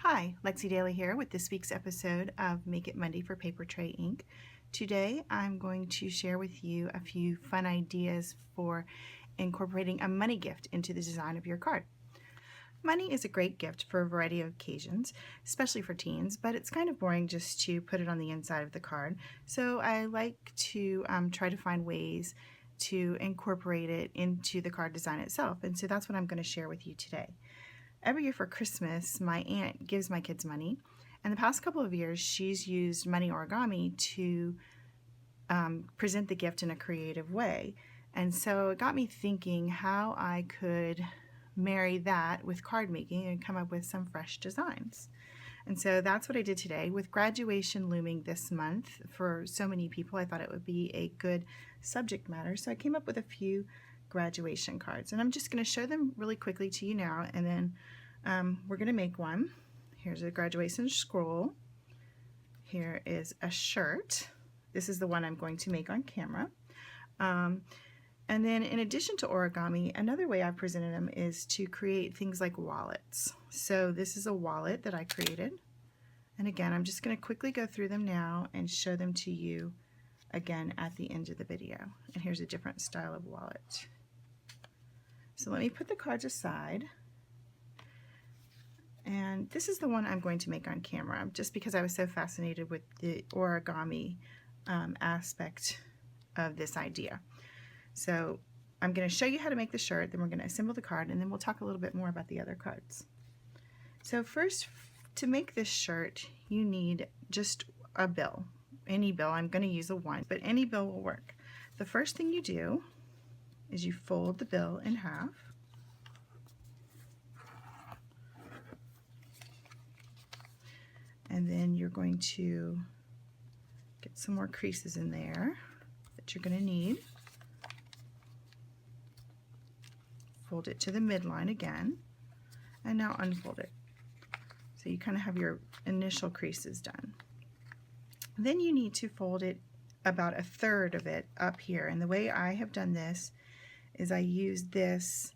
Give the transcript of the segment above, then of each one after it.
Hi, Lexi Daly here with this week's episode of Make It Monday for Paper Tray Ink. Today I'm going to share with you a few fun ideas for incorporating a money gift into the design of your card. Money is a great gift for a variety of occasions, especially for teens, but it's kind of boring just to put it on the inside of the card. So I like to try to find ways to incorporate it into the card design itself, and so that's what I'm going to share with you today. Every year for Christmas, my aunt gives my kids money, and the past couple of years she's used money origami to present the gift in a creative way. And so it got me thinking how I could marry that with card making and come up with some fresh designs. And so that's what I did today. With graduation looming this month for so many people, I thought it would be a good subject matter. So I came up with a few graduation cards, and I'm just going to show them really quickly to you now, and then we're going to make one. Here's a graduation scroll. Here is a shirt. This is the one I'm going to make on camera. And then in addition to origami, another way I've presented them is to create things like wallets. So this is a wallet that I created. And again, I'm just going to quickly go through them now and show them to you again at the end of the video. And here's a different style of wallet. So let me put the cards aside. And this is the one I'm going to make on camera, just because I was so fascinated with the origami aspect of this idea. So I'm going to show you how to make the shirt, then we're going to assemble the card, and then we'll talk a little bit more about the other cards. So first, to make this shirt, you need just a bill. Any bill. I'm going to use a 1, but any bill will work. The first thing you do is you fold the bill in half. And then you're going to get some more creases in there that you're going to need. Fold it to the midline again, and now unfold it. So you kind of have your initial creases done. Then you need to fold it about a third of it up here, and the way I have done this is I use this,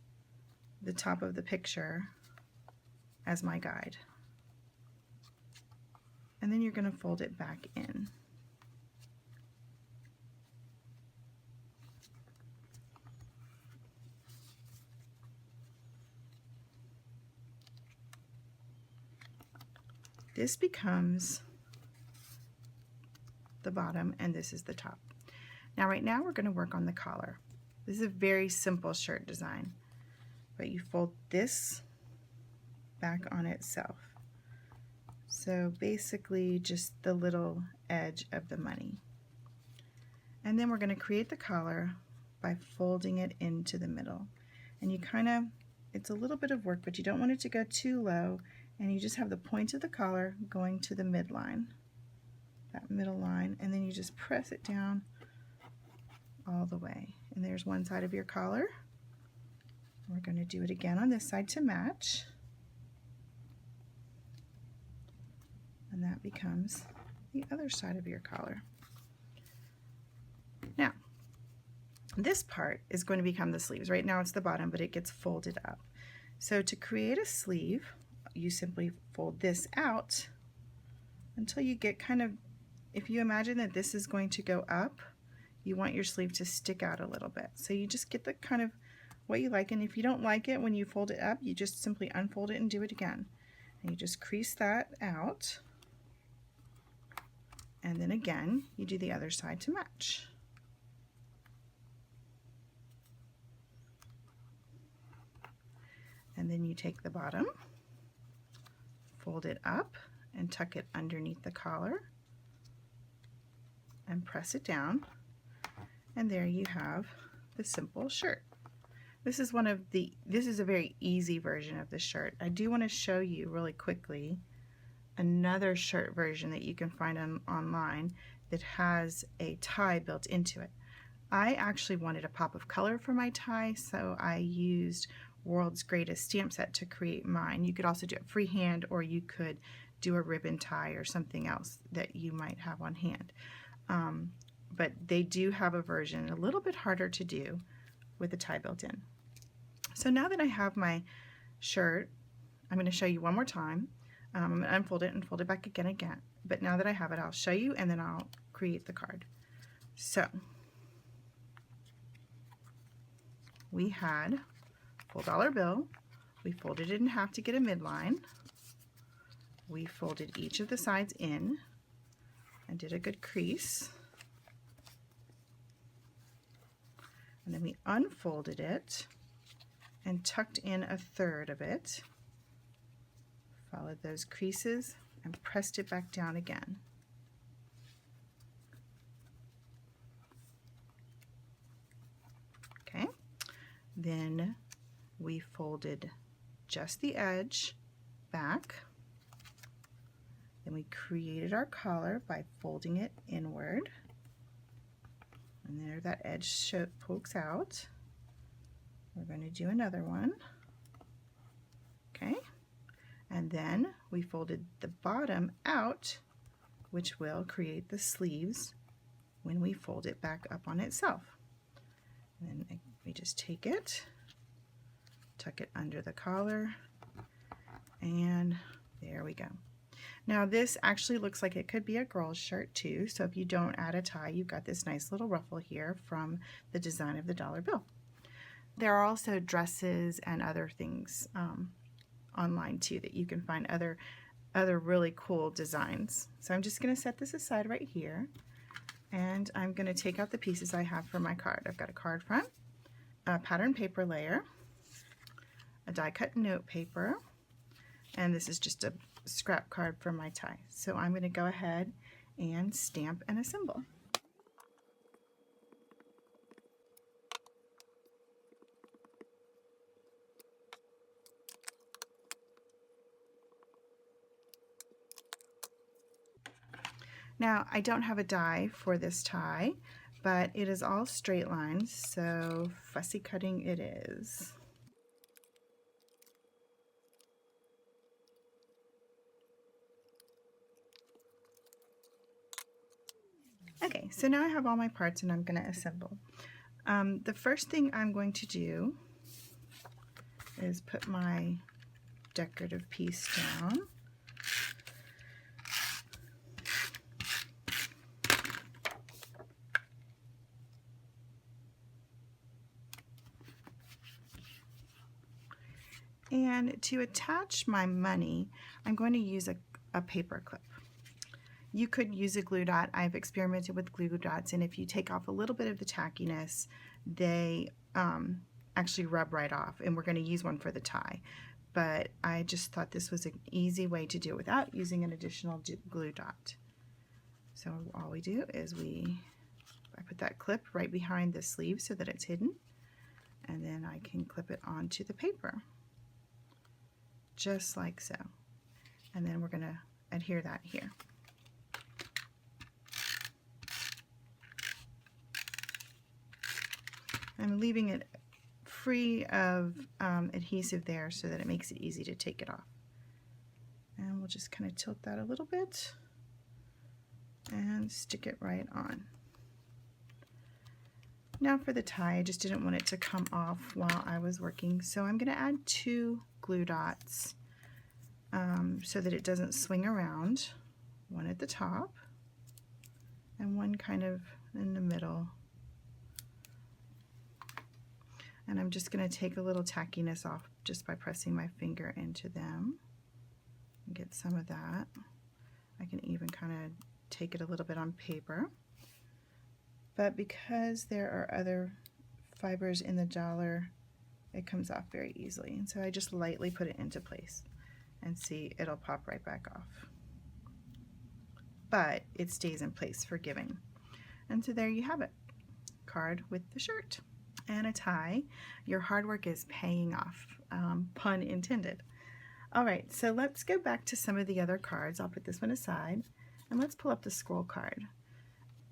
the top of the picture, as my guide. And then you're going to fold it back in. This becomes the bottom, and this is the top. Now right now we're going to work on the collar. This is a very simple shirt design, but you fold this back on itself. So basically just the little edge of the money. And then we're going to create the collar by folding it into the middle. And you kind of, it's a little bit of work, but you don't want it to go too low, and you just have the point of the collar going to the midline, that middle line, and then you just press it down all the way. And there's one side of your collar. We're going to do it again on this side to match. And that becomes the other side of your collar. Now, this part is going to become the sleeves. Right now it's the bottom, but it gets folded up. So to create a sleeve, you simply fold this out until you get kind of, if you imagine that this is going to go up, you want your sleeve to stick out a little bit. So you just get the kind of what you like, and if you don't like it when you fold it up, you just simply unfold it and do it again. And you just crease that out. And then again, you do the other side to match. And then you take the bottom, fold it up, and tuck it underneath the collar, and press it down. And there you have the simple shirt. This is a very easy version of the shirt. I do want to show you really quickly another shirt version that you can find online that has a tie built into it. I actually wanted a pop of color for my tie, so I used World's Greatest Stamp Set to create mine. You could also do it freehand, or you could do a ribbon tie or something else that you might have on hand. But they do have a version a little bit harder to do with a tie built in. So now that I have my shirt, I'm going to show you one more time. I'm going to unfold it and fold it back again. But now that I have it, I'll show you and then I'll create the card. So we had full dollar bill. We folded it in half to get a midline. We folded each of the sides in and did a good crease. And then we unfolded it and tucked in a third of it. Followed those creases and pressed it back down again. Okay, then we folded just the edge back. Then we created our collar by folding it inward. And there that edge pokes out. We're going to do another one. Okay, and then we folded the bottom out, which will create the sleeves when we fold it back up on itself. And then we just take it, tuck it under the collar, and there we go. Now this actually looks like it could be a girl's shirt too, so if you don't add a tie, you've got this nice little ruffle here from the design of the dollar bill. There are also dresses and other things online too that you can find other really cool designs. So I'm just going to set this aside right here, and I'm going to take out the pieces I have for my card. I've got a card front, a pattern paper layer, a die cut note paper, and this is just a scrap card for my tie. So I'm going to go ahead and stamp and assemble. Now I don't have a die for this tie, but it is all straight lines, so fussy cutting it is. Okay, so now I have all my parts and I'm going to assemble. The first thing I'm going to do is put my decorative piece down. And to attach my money, I'm going to use a paper clip. You could use a glue dot. I've experimented with glue dots, and if you take off a little bit of the tackiness, they actually rub right off, and we're going to use one for the tie. But I just thought this was an easy way to do it without using an additional glue dot. So all we do is I put that clip right behind the sleeve so that it's hidden, and then I can clip it onto the paper, just like so. And then we're going to adhere that here. I'm leaving it free of adhesive there so that it makes it easy to take it off. And we'll just kind of tilt that a little bit and stick it right on. Now for the tie, I just didn't want it to come off while I was working, so I'm going to add 2 glue dots so that it doesn't swing around. One at the top and one kind of in the middle. And I'm just going to take a little tackiness off just by pressing my finger into them and get some of that. I can even kind of take it a little bit on paper. But because there are other fibers in the dollar, it comes off very easily. And so I just lightly put it into place, and see, it'll pop right back off. But it stays in place for giving. And so there you have it. Card with the shirt and a tie. Your hard work is paying off, pun intended. All right, so let's go back to some of the other cards. I'll put this one aside, and let's pull up the scroll card.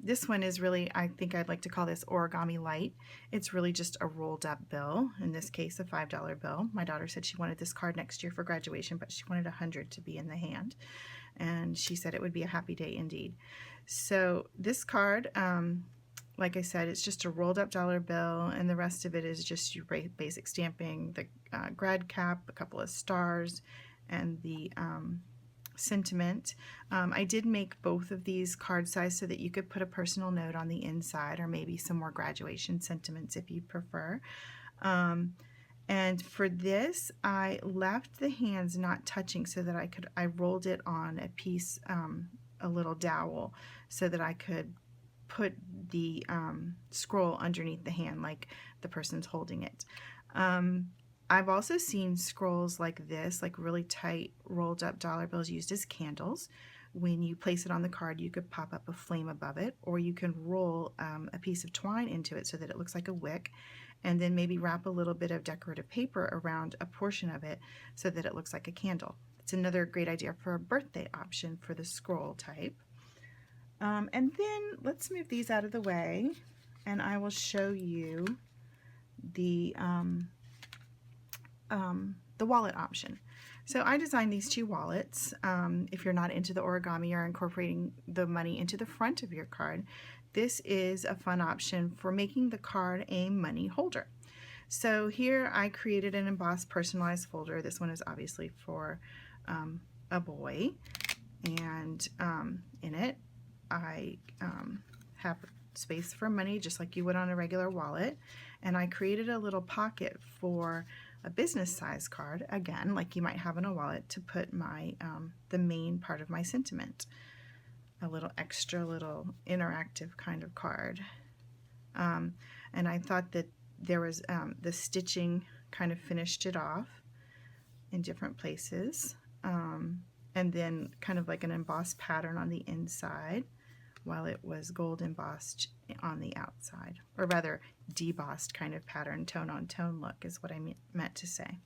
This one is really, I think I'd like to call this Origami Light. It's really just a rolled up bill, in this case a $5 bill. My daughter said she wanted this card next year for graduation, but she wanted 100 to be in the hand. And she said it would be a happy day indeed. So this card, like I said, it's just a rolled up dollar bill, and the rest of it is just your basic stamping, the grad cap, a couple of stars, and the sentiment. I did make both of these card size so that you could put a personal note on the inside, or maybe some more graduation sentiments if you prefer. And for this, I left the hands not touching so that I rolled it on a piece, a little dowel, so that I could put the scroll underneath the hand like the person's holding it. I've also seen scrolls like this, like really tight rolled up dollar bills used as candles. When you place it on the card, you could pop up a flame above it, or you can roll a piece of twine into it so that it looks like a wick, and then maybe wrap a little bit of decorative paper around a portion of it so that it looks like a candle. It's another great idea for a birthday option for the scroll type. And then let's move these out of the way, and I will show you the wallet option. So I designed these two wallets. If you're not into the origami or incorporating the money into the front of your card, this is a fun option for making the card a money holder. So here I created an embossed personalized folder. This one is obviously for a boy, and in it I have space for money just like you would on a regular wallet, and I created a little pocket for a business size card, again like you might have in a wallet, to put my the main part of my sentiment, a little extra little interactive kind of card. And I thought that there was the stitching kind of finished it off in different places, and then kind of like an embossed pattern on the inside, while it was gold embossed on the outside, or rather debossed kind of pattern, tone on tone look is what I meant to say.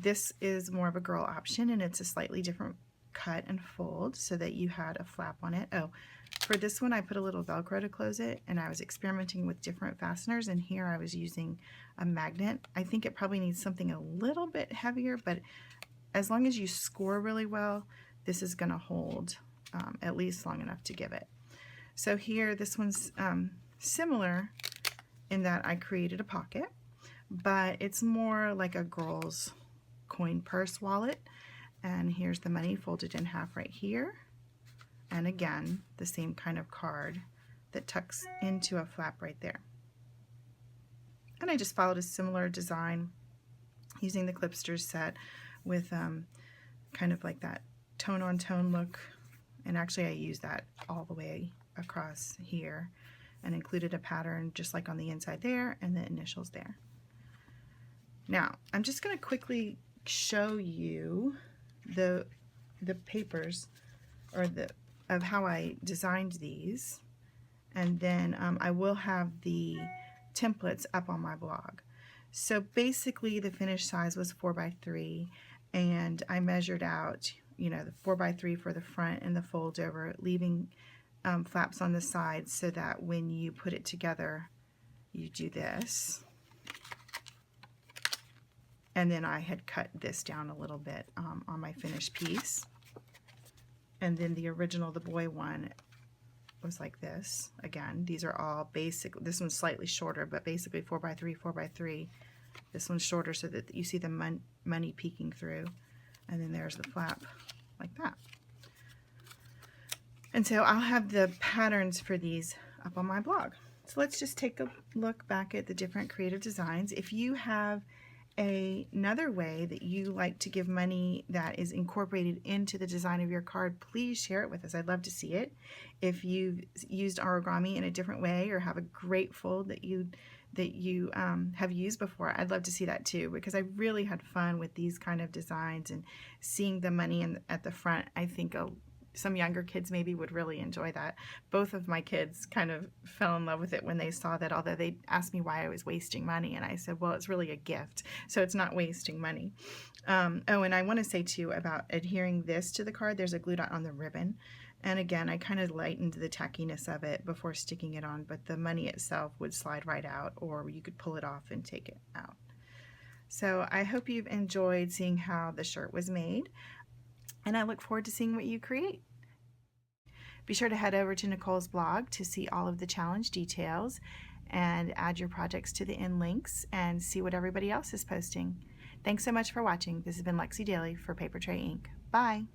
This is more of a girl option, and it's a slightly different cut and fold so that you had a flap on it. Oh, for this one I put a little Velcro to close it, and I was experimenting with different fasteners, and here I was using a magnet. I think it probably needs something a little bit heavier, but as long as you score really well, this is going to hold at least long enough to give it. So here, this one's similar in that I created a pocket, but it's more like a girl's coin purse wallet. And here's the money folded in half right here. And again, the same kind of card that tucks into a flap right there. And I just followed a similar design using the Clipsters set with kind of like that tone on tone look. And actually I used that all the way across here and included a pattern just like on the inside there and the initials there. Now I'm just going to quickly show you the papers, or of how I designed these, and then I will have the templates up on my blog. So basically the finished size was 4x3, and I measured out, you know, the 4x3 for the front and the fold over, leaving flaps on the sides so that when you put it together you do this. And then I had cut this down a little bit on my finished piece. And then the original, the boy one, was like this. Again, these are all basic. This one's slightly shorter, but basically 4x3, 4x3. This one's shorter so that you see the money peeking through. And then there's the flap like that. And so I'll have the patterns for these up on my blog. So let's just take a look back at the different creative designs. If you have another way that you like to give money that is incorporated into the design of your card, please share it with us. I'd love to see it. If you've used origami in a different way or have a great fold that you have used before, I'd love to see that too, because I really had fun with these kind of designs, and seeing the money at the front. I think some younger kids maybe would really enjoy that. Both of my kids kind of fell in love with it when they saw that, although they asked me why I was wasting money, and I said, well, it's really a gift, so it's not wasting money. Oh, and I want to say too about adhering this to the card, there's a glue dot on the ribbon, and again I kind of lightened the tackiness of it before sticking it on, but the money itself would slide right out, or you could pull it off and take it out. So I hope you've enjoyed seeing how the shirt was made, and I look forward to seeing what you create. Be sure to head over to Nicole's blog to see all of the challenge details and add your projects to the end links and see what everybody else is posting. Thanks so much for watching. This has been Lexi Daly for Paper Tray Inc. Bye.